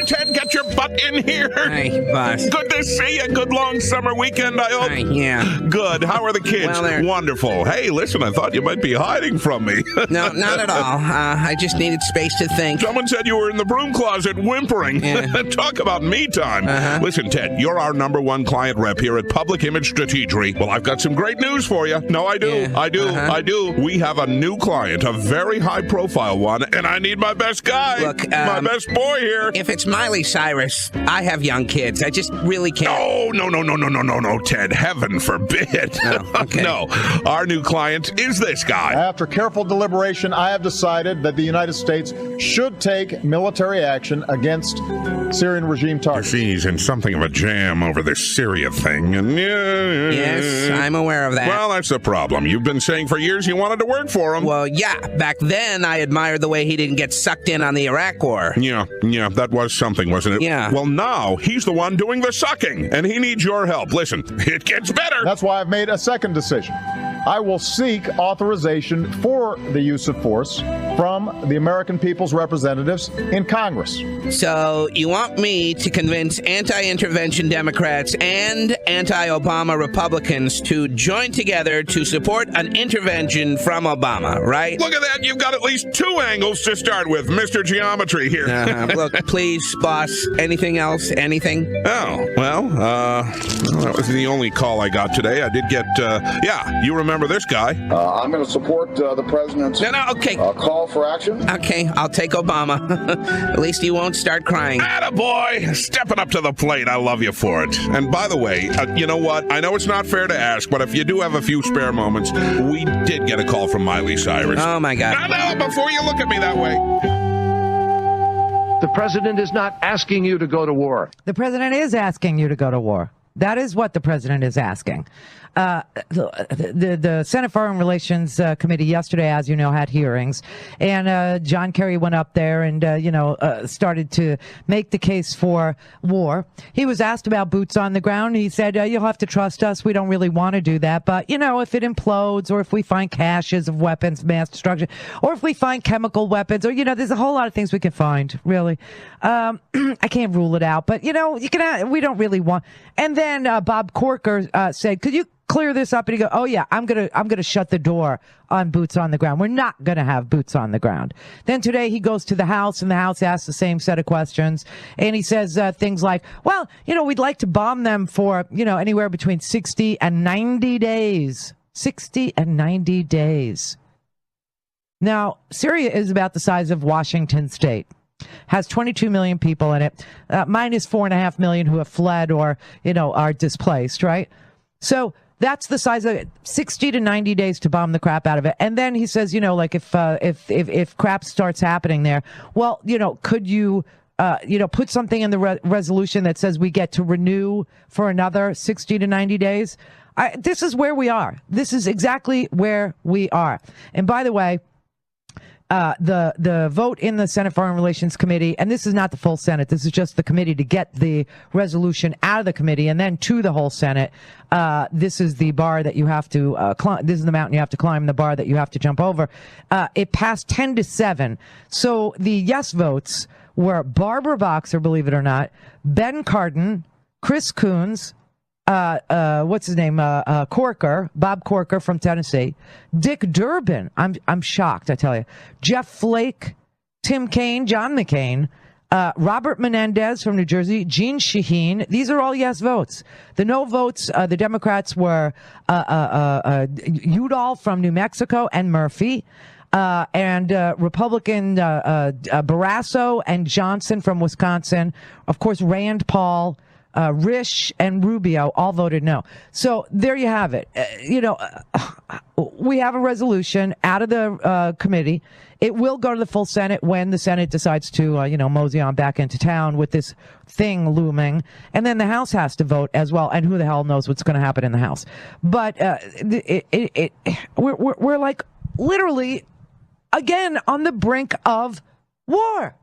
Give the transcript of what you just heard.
Ted, get your butt in here. Hey, boss. Good to see you. Good long summer weekend, I hope. Yeah. Good. How are the kids? Well, they're... Wonderful. Hey, listen, I thought you might be hiding from me. No, not at all. I just needed space to think. Someone said you were in the broom closet whimpering. Yeah. Talk about me time. Listen, Ted, you're our #1 client rep here at Public Image Strategery. Well, I've got some great news for you. No, I do. Yeah. I do. We have a new client, a very high-profile one, and I need my best guy. Look, my best boy here. If it's Miley Cyrus, I have young kids. I just really can't. No, Ted. Heaven forbid. Oh, okay. No, our new client is this guy. After careful deliberation, I have decided that the United States should take military action against Syrian regime targets. He's in something of a jam over this Syria thing. And Yes, I'm aware of that. Well, that's the problem. You've been saying for years you wanted to work for him. Well, yeah. Back then, I admired the way he didn't get sucked in on the Iraq War. Yeah, that was something, wasn't it? Yeah. Well, now he's the one doing the sucking, and he needs your help. Listen, it gets better. That's why I've made a second decision. I will seek authorization for the use of force from the American people's representatives in Congress. So you want me to convince anti-intervention Democrats and anti-Obama Republicans to join together to support an intervention from Obama, right? Look at that. You've got at least 2 angles to start with, Mr. Geometry here. Look, please, boss, anything else? Anything? Oh, well, that was the only call I got today. I did get, you remember this guy. I'm going to support the president's okay. call for action. Okay, I'll take Obama. At least he won't start crying. Attaboy! Stepping up to the plate. I love you for it. And by the way, you know what? I know it's not fair to ask, but if you do have a few spare moments, we did get a call from Miley Cyrus. Oh, my God. No, before you look at me that way. The president is not asking you to go to war. The president is asking you to go to war. That is what the president is asking. The Senate Foreign Relations Committee yesterday, as you know, had hearings, and John Kerry went up there and started to make the case for war. He was asked about boots on the ground. He said, "You'll have to trust us. We don't really want to do that, but if it implodes, or if we find caches of weapons, mass destruction, or if we find chemical weapons, or there's a whole lot of things we can find. Really, I can't rule it out, but you can. We don't really want." And then Bob Corker said, "Could you clear this up?" And he go, "Oh yeah, I'm gonna shut the door on boots on the ground. We're not gonna have boots on the ground." Then today he goes to the House, and the House asks the same set of questions, and he says things like, "Well, we'd like to bomb them for anywhere between 60 and 90 days. 60 and 90 days." Now, Syria is about the size of Washington State. Has 22 million people in it, minus 4.5 million who have fled or, are displaced, right? So that's the size of it. 60 to 90 days to bomb the crap out of it. And then he says, if crap starts happening there, well, could you, put something in the resolution that says we get to renew for another 60 to 90 days? This is where we are. This is exactly where we are. And by the way, the vote in the Senate Foreign Relations Committee, and this is not the full Senate, this is just the committee to get the resolution out of the committee and then to the whole Senate. This is the bar that you have to climb. This is the mountain you have to climb, the bar that you have to jump over. It passed 10-7. So the yes votes were Barbara Boxer, believe it or not, Ben Cardin, Chris Coons, what's his name? Corker, Bob Corker from Tennessee, Dick Durbin. I'm shocked, I tell you. Jeff Flake, Tim Kaine, John McCain, Robert Menendez from New Jersey, Gene Shaheen. These are all yes votes. The no votes, the Democrats were Udall from New Mexico and Murphy. And Republican Barrasso and Johnson from Wisconsin. Of course, Rand Paul, Risch and Rubio all voted no. So there you have it. We have a resolution out of the committee. It will go to the full Senate when the Senate decides to, mosey on back into town with this thing looming. And then the House has to vote as well. And who the hell knows what's going to happen in the House. But we're like literally, again, on the brink of war.